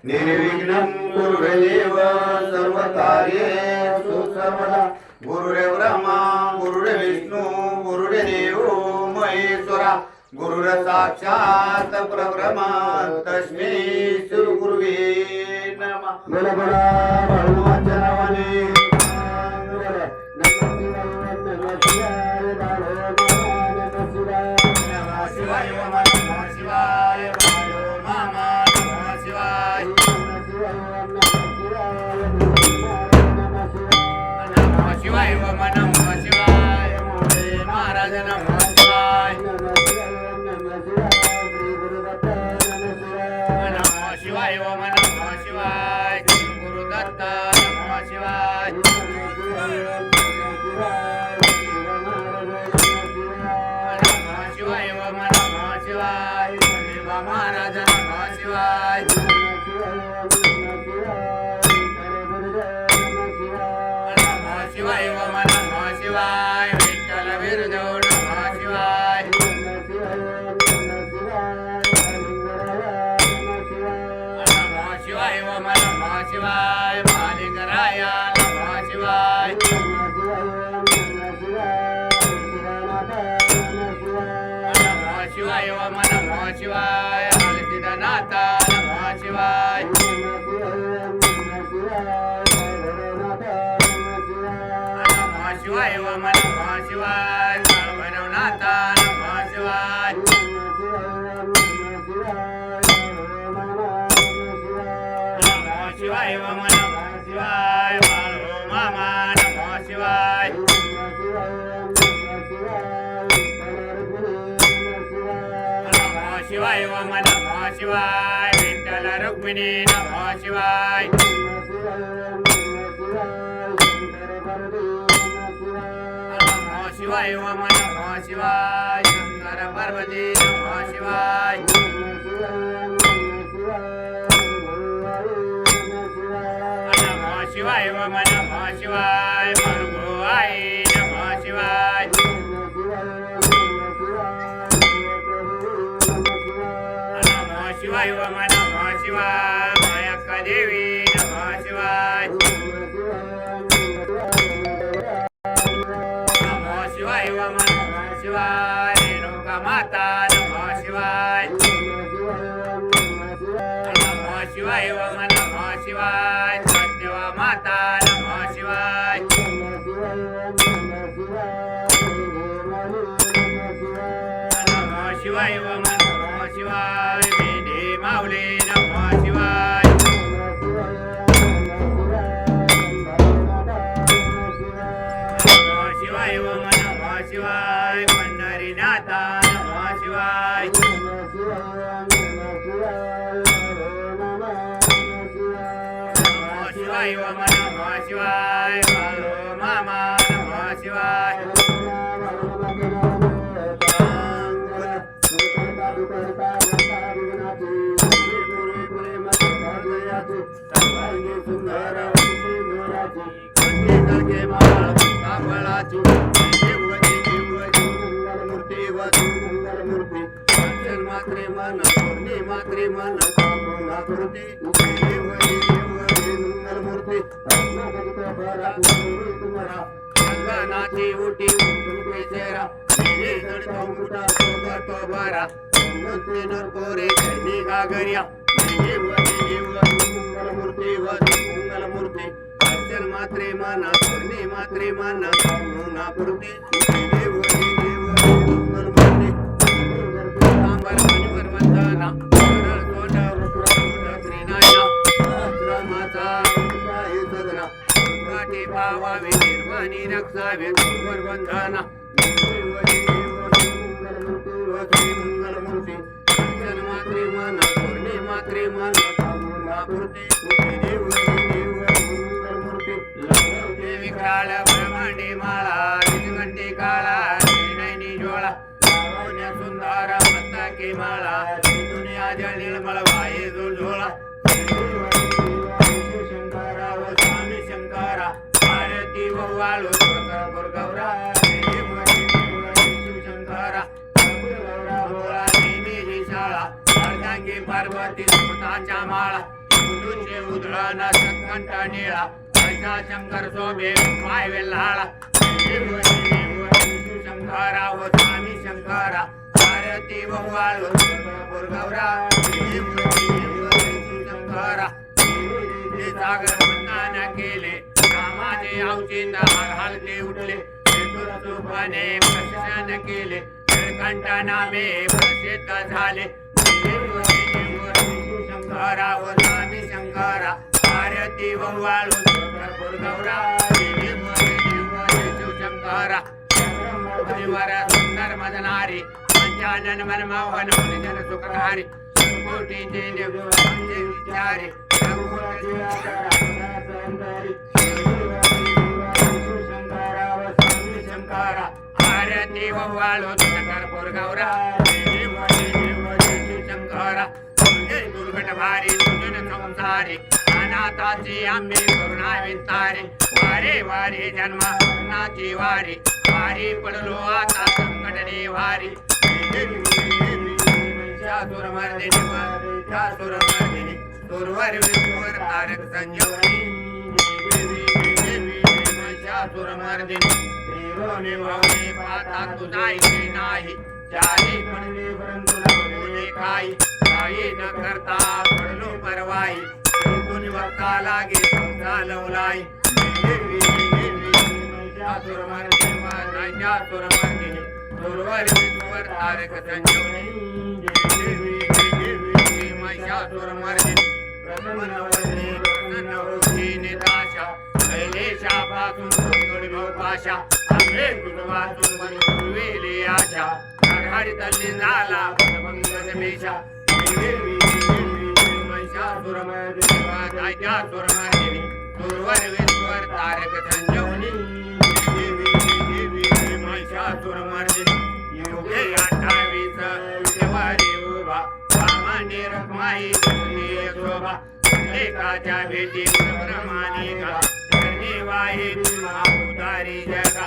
निर्विघ्नं कुरुदेव सर्वकार्येषु सर्वदा। गुरुरेव ब्रह्मा गुरुरेव विष्णु गुरुदेव महेश्वरा। गुरुर साक्षात् परब्रह्म तस्मै श्री गुरुवे नमः। बोला बोला हनुमानच्या नावाने। पार्वती सुताच्या माळा औषे उधळण सत्कंठ निळा ऐसा शंकर शोभे पाय वेल्हाळा शंकरा व स्वामी शंकरा आरती ववाळू गौरा शंकरा सागर वंदन केले कामाचे औचित्य हलते उठले चतुर्थपणे प्रशासन केले कंठ नामे प्रसिद्ध झाले शंकरा व स्वामी शंकरा आरती ववाळू गौरा शंकरा सुंदर मदनारी पंचानन मनमोहन जन सुखकारी कोटीचे विचारे शंकरा आरती ववाळू कर्पूर गौरा शंकरा दुर्घट भारी तुझन संसारी अनाथाची आम्ही करुणा विस्तारे वारे वारे जन्माची वारी वारी पडलो आता संकटने वारी चातुर्मर्दिनी दुर्वर विष्णुवर तारक संजीवनी चातुर्मर्दिनी श्रीरोनी भावनी पाता तुझा इथे नाही चाही पडले परंतु बोले काही न करता पडलो परवाई तुझ वक्ता लागे तुझा लवलाई चातुर्मर्दिनी दुर्वर विष्णुवर तारक संजीवनी चातुर्मर्दिनी प्रसन्न निराशा कैलेशापासून पाशा आम्ही वाचून बनवेली आशा हरितल्ली झाला पंकजमेशा चातुर्मर्दिनी दुर्वर विष्णुवर तारक संजीवनी चातुर्मर्दिनी योगे 28 देवारी उभा वामने रखमाई शोभा एकाच्या भेटी प्रमाणिका धर्मीवाही महाउतारी जगा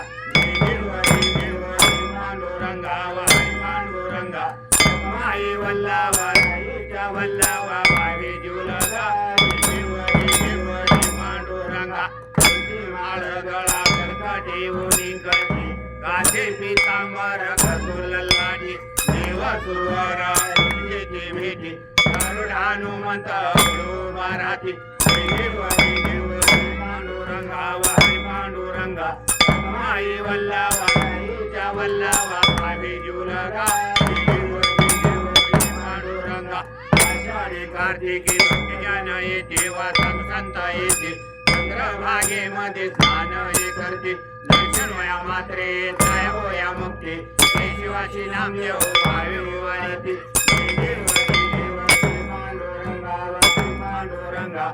पांडुरंगा पांडुरंगा माई वल्लावा वल्लावा भावी जुलगा पांडुरंगा माळ गळा कर्कटी उनी करती काशे पितांबर कतुल्लाटी देव सुरवरा भेटी गरुड हनुमंत मराठी पांडुरंगा वारी पांडुरंगा माई वल्लावा वल्लावा भावी जुलगा पांडुरंगा आषाढी कार्तिकी जन येते वासक संत येते चंद्रभागेमध्ये स्नान हे करते दर्शन वया मात्रे जय होया मुक्ती शिवाशी नामदेव भावी वाढते पांडुरंगा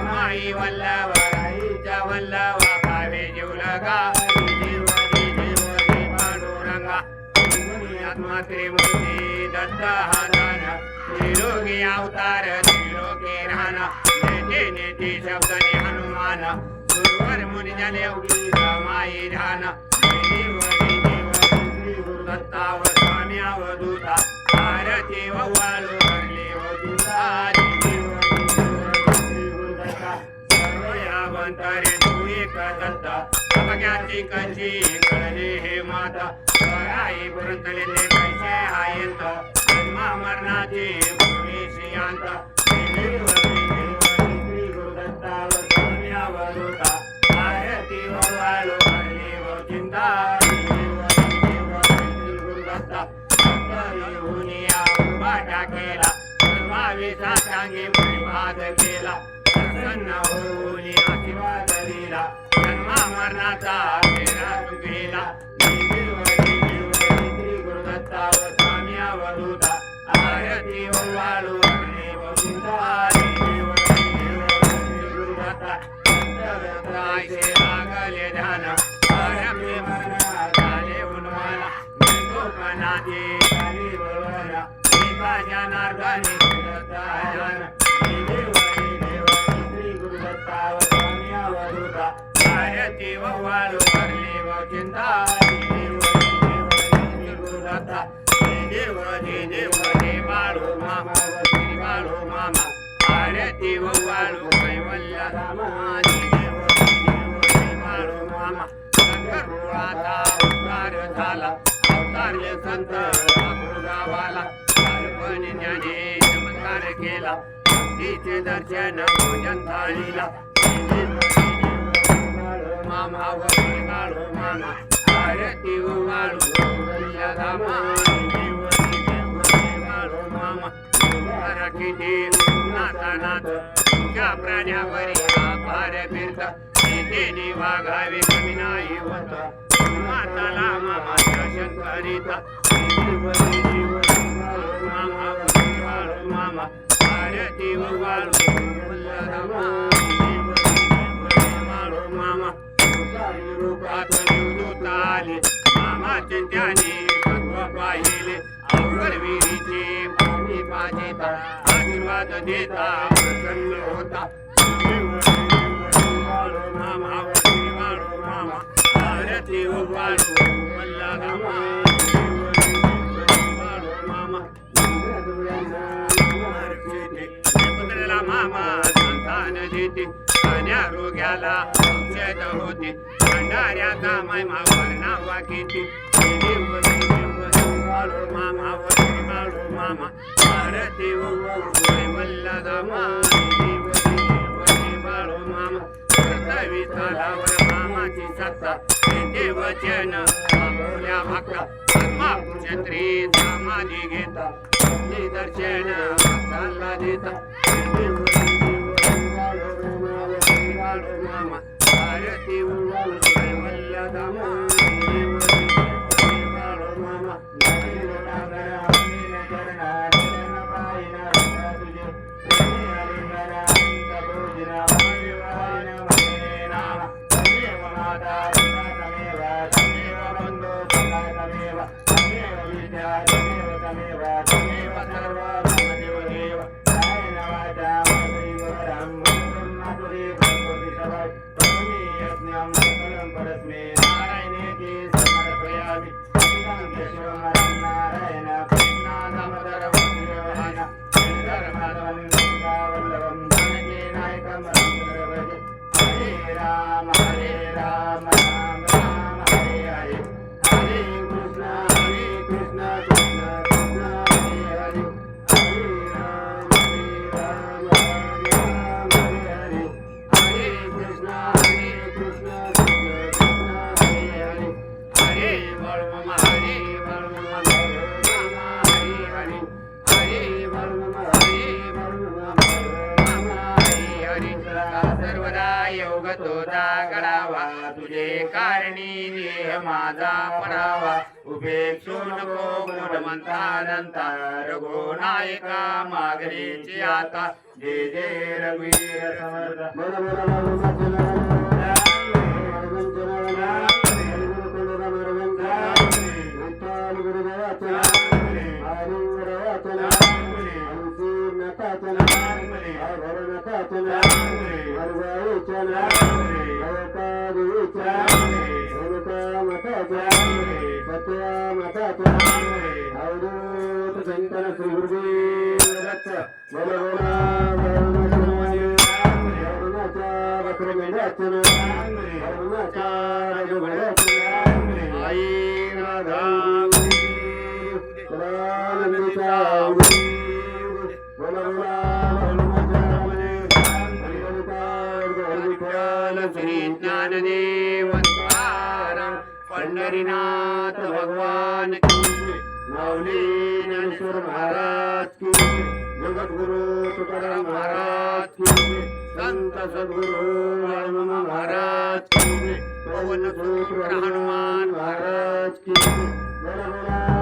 माई वल्लावा राईच्या वल्लावा भावे जीवलगा पांडुरंगा आत्मात्रे मूर्ती दत्त हातान त्रिलोकी अवतार त्रिलोके राहना नेते नेते शब्दने हनुमान गुरुवर मुनी जने माई ध्यान दत्ताव स्वाम्याव दूता आरती ववाळू भरले सर्वयावंतरे तू एक दत्ता अवघ्याची कशी कळले हे माता आई परंतले ते कैसे हायंत जन्मा मरणाची भूमी श्रीयांत गुरुदत्ताव स्वाम्याव दूता आरती ववाळू भरले चिंता गुरुदत्ता केला सर्वाविसा सांगे परिवाद केला प्रसन्न होऊन आशीर्वाद दिला जन्मा मरणाचा फेरा चुकलेला गुरुदत्ता व स्वामी अवधूता आरती ववाळू गुरुदत्ता लागले ध्यान आरंभे मन झाले उन्माना गोपनाथे झाली बळवना एका जनार्दनी दत्तायन श्री गुरुदत्ता व स्वामी अवधूता आरती ववाळू भरले व चिंता देव बाळू मामा आरती वाळू कैवल्य धामाची देव वाळू मामा शंकरपुराचा उद्धार झाला अवतारले संत गावाला बालपणी ज्ञाने चमत्कार केला भक्तीचे दर्शन भोजन थाळीला मामा वरी वाळू मामा आरती वाळू कैवल्य धामाची वाळू मामा मराठी देव नाता नाथ तुझ्या प्राण्यावरी आभार फिरता तेने वागावे कमी नाही होता माताला मामा शासन करिता मामा वाळू मामा आरती वाळू वाळू मामा रूपात निवडून आले मामाचे त्याने तत्व पाहिले अवघड विहिरीचे पाणी पाजिता आशीर्वाद देता प्रसन्न होता मामा वाळू मामा आरती वाळू वल्ला धामा वाळू मामा पुत्राला मामा संतान देते खाण्या रोग्याला औषध होते भंडाऱ्याचा महिमा वर्णावा किती वाळू मामा वाळू मामा आरती वल्ला धामा वाळू मामा कर्तवी चालावर मामाची सत्ता ते वचन आपल्या भक्ता आत्माक्षत्री समाधी घेता दर्शन भक्ताला देता वाळू मामा आरती वल्ला धामा वाळू मामा तुझे कारणी देह माझा पडावा उपेक्षू नको गुणवंता नंता रघुनायका मागणीची आता जय जय रघुवीर समर्थ श्री ज्ञानदेव पंढरीनाथ भगवान की माऊली ज्ञानेश्वर महाराज की जगद्गुरु तुकाराम महाराज की संत सद्गुरु राममा महाराज की पवन सूत्र हनुमान महाराज की